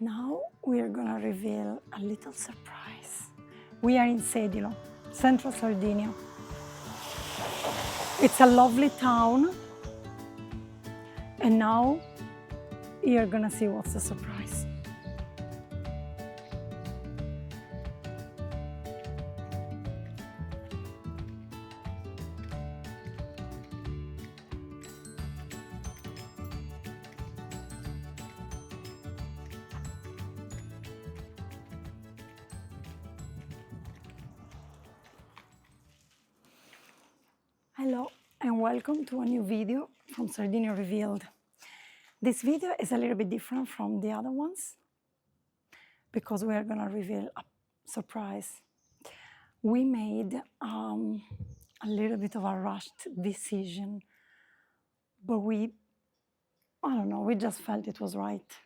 Now we are gonna reveal a little surprise. We are in Sedilo, central Sardinia. It's a lovely town, and now you're gonna see what's the surprise. Hello and welcome to a new video from Sardinia Revealed. This video is a little bit different from the other ones because we are gonna reveal a surprise. We made a little bit of a rushed decision, but we just felt it was right.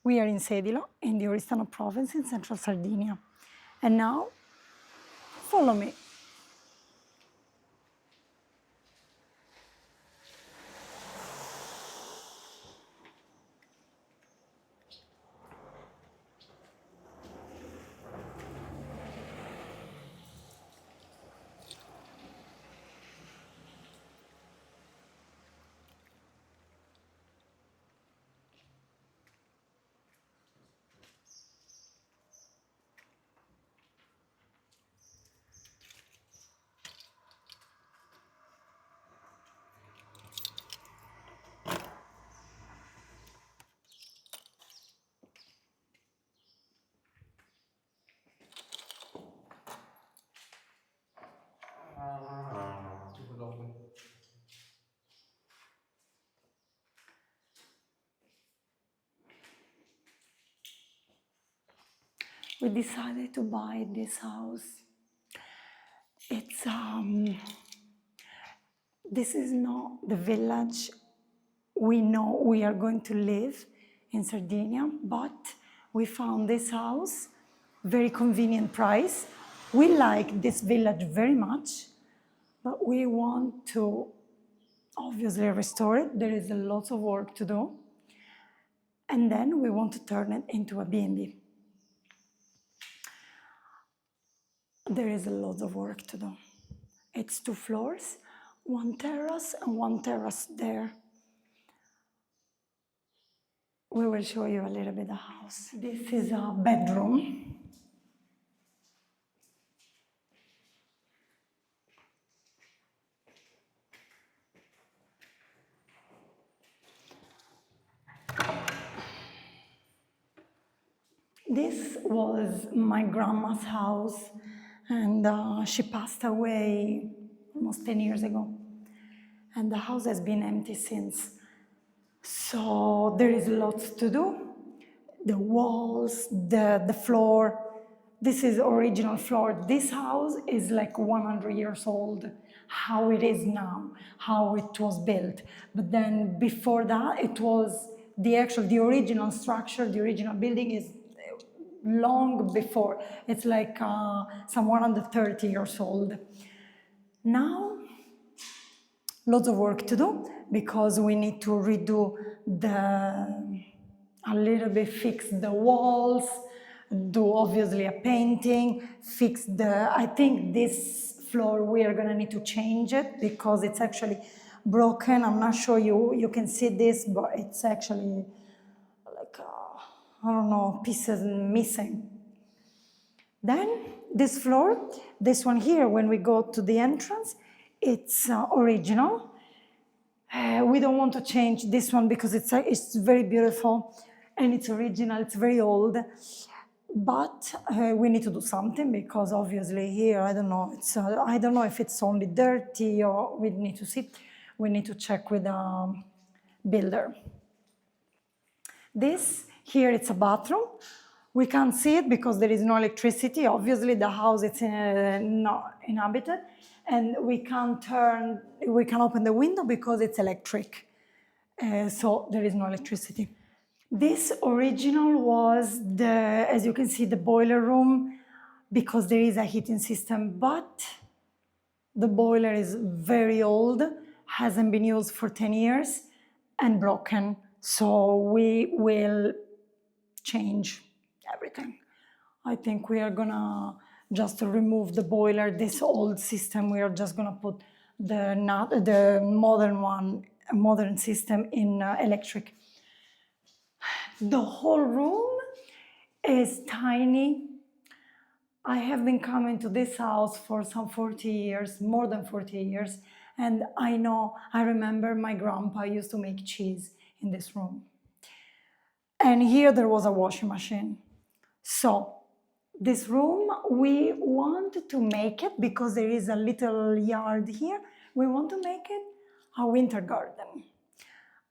We are in Sedilo, in the Oristano province in central Sardinia. And now, follow me. We decided to buy this house. It's this is not the village we know we are going to live in Sardinia, but we found this house, very convenient price. We like this village very much, but we want to obviously restore it. There is a lot of work to do. And then we want to turn it into a B&B. There is a lot of work to do. It's 2 floors, 1 terrace and 1 terrace there. We will show you a little bit the house. This is a bedroom. This was my grandma's house, and she passed away almost 10 years ago. And the house has been empty since. So there is lots to do. The walls, the floor. This is original floor. This house is like 100 years old, how it is now, how it was built. But then before that, it was the original structure, the original building is long before. It's like some 130 years old. Now, lots of work to do because we need to redo a little bit, fix the walls, do obviously a painting, fix I think this floor we are gonna need to change it because it's actually broken. I'm not sure you can see this, but it's actually like, I don't know, pieces missing. Then this floor, this one here, when we go to the entrance, it's original. We don't want to change this one because it's very beautiful and it's original, it's very old. But we need to do something because obviously here, I don't know, I don't know if it's only dirty or we need to see. We need to check with the builder. This here, it's a bathroom. We can't see it because there is no electricity. Obviously, the house is not inhabited, and we can't open the window because it's electric. So there is no electricity. This original was as you can see, the boiler room because there is a heating system, but the boiler is very old, hasn't been used for 10 years and broken. So we will change everything. I think we are gonna just remove the boiler, this old system. We are just gonna put the modern one, modern system in electric. The whole room is tiny. I have been coming to this house for some 40 years, more than 40 years, and I remember my grandpa used to make cheese in this room. And here there was a washing machine. So this room, we want to make it, because there is a little yard here, we want to make it a winter garden.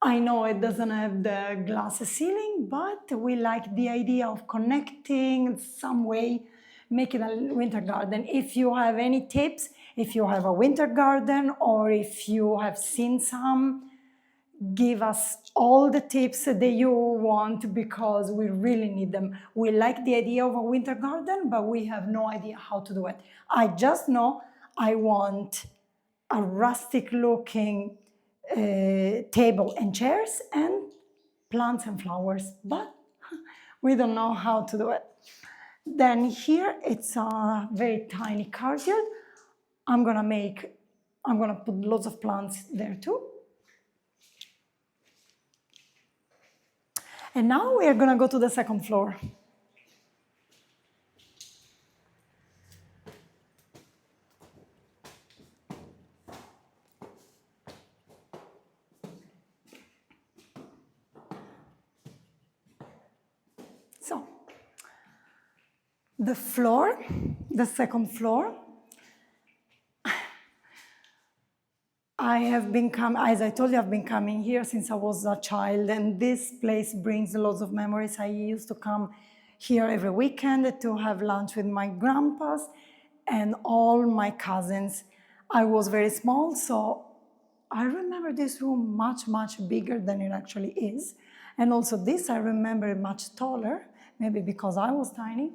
I know it doesn't have the glass ceiling, but we like the idea of connecting some way, make it a winter garden. If you have any tips, if you have a winter garden, or if you have seen some, give us all the tips that you want, because we really need them. We like the idea of a winter garden, but we have no idea how to do it. I just know I want a rustic looking table and chairs and plants and flowers, but we don't know how to do it. Then here it's a very tiny courtyard. I'm gonna put lots of plants there too. And now we are gonna go to the second floor. So, the second floor, as I told you, I've been coming here since I was a child, and this place brings lots of memories. I used to come here every weekend to have lunch with my grandpas and all my cousins. I was very small, so I remember this room much, much bigger than it actually is. And also this, I remember much taller, maybe because I was tiny.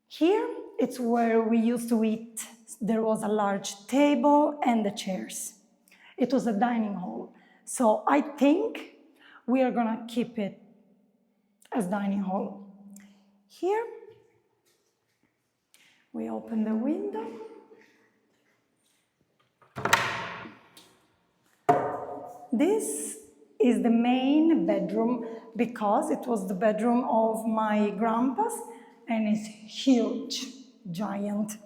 Here, it's where we used to eat. There was a large table and the chairs. It was a dining hall. So I think we are gonna keep it as dining hall. Here, we open the window. This is the main bedroom, because it was the bedroom of my grandpa's, and it's huge, giant.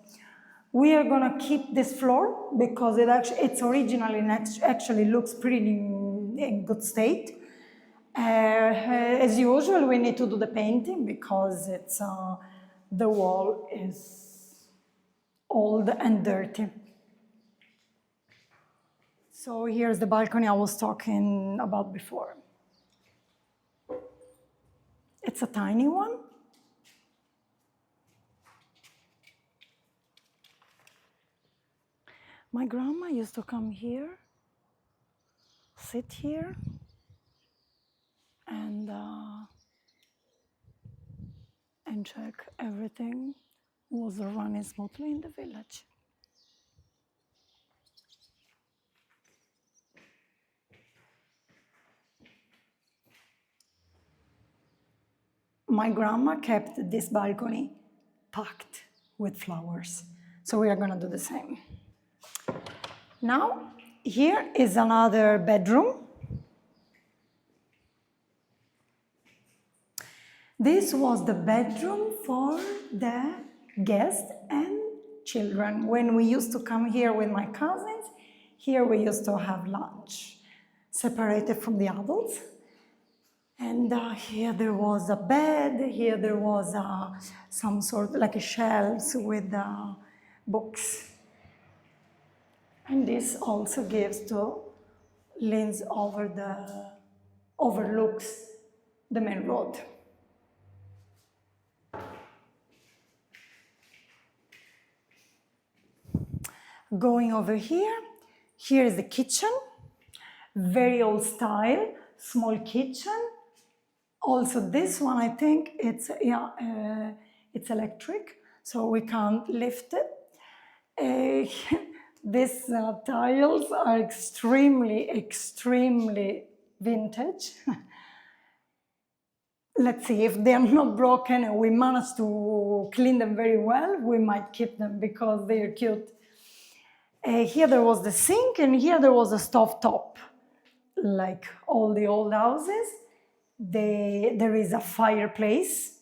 We are gonna keep this floor because it's originally actually looks pretty in good state. As usual, we need to do the painting because the wall is old and dirty. So here's the balcony I was talking about before. It's a tiny one. My grandma used to come here, sit here, and check everything was running smoothly in the village. My grandma kept this balcony packed with flowers, so we are gonna do the same. Now, here is another bedroom. This was the bedroom for the guests and children. When we used to come here with my cousins, here we used to have lunch, separated from the adults. And here there was a bed, here there was some sort like a shelves with books. And this also overlooks the main road. Going over here, here is the kitchen, very old style, small kitchen. Also this one, I think it's electric, so we can't lift it. These tiles are extremely, extremely vintage. let's see, if they are not broken and we manage to clean them very well, we might keep them because they are cute. Here there was the sink, and here there was a stove top. Like all the old houses, there is a fireplace.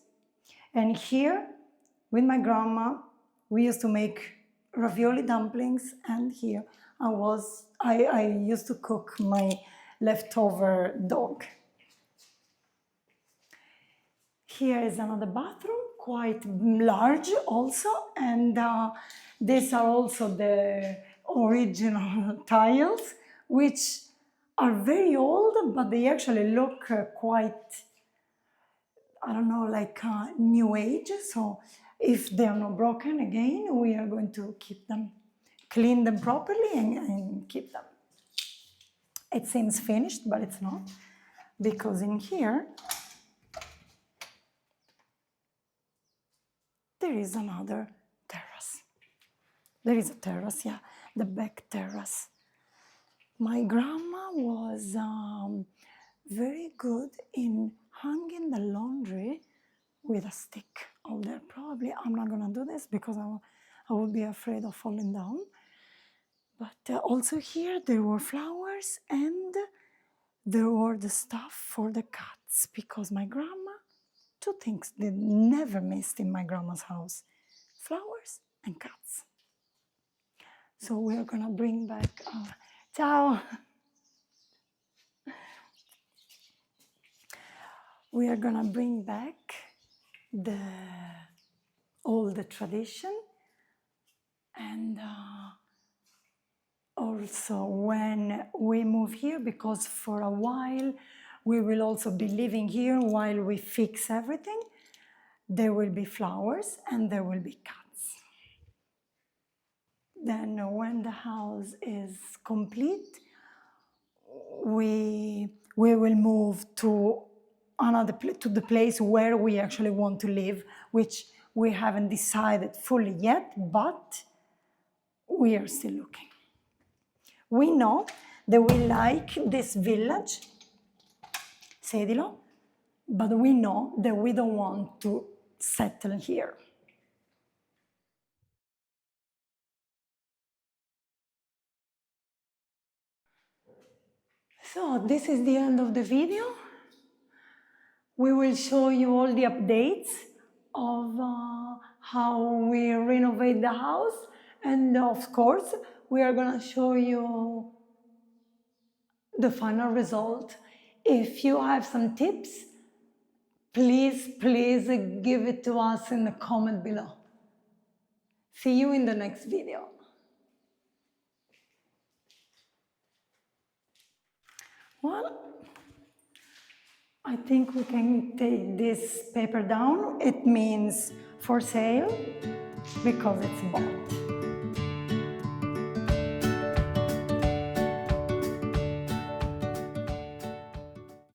And here, with my grandma, we used to make ravioli dumplings, and here I used to cook my leftover dog. Here is another bathroom, quite large also, and these are also the original tiles, which are very old, but they actually look quite, I don't know, like new age. So if they are not broken again, we are going to keep them, clean them properly and keep them. It seems finished, but it's not, because in here, there is another terrace. There is a terrace, yeah, the back terrace. My grandma was very good in hanging the laundry with a stick out there. Probably I'm not gonna do this because I would be afraid of falling down. But also here there were flowers, and there were the stuff for the cats, because my grandma, two things they never missed in my grandma's house: flowers and cats. So we are gonna bring back, ciao! We are gonna bring back all the tradition, and also when we move here, because for a while we will also be living here while we fix everything, there will be flowers and there will be cats. Then when the house is complete, we will move to the place where we actually want to live, which we haven't decided fully yet, but we are still looking. We know that we like this village, Sedilo, but we know that we don't want to settle here. So this is the end of the video. We will show you all the updates of how we renovate the house, and of course we are gonna show you the final result. If you have some tips, please give it to us in the comment below. See you in the next video. Well, I think we can take this paper down. It means for sale because it's bought.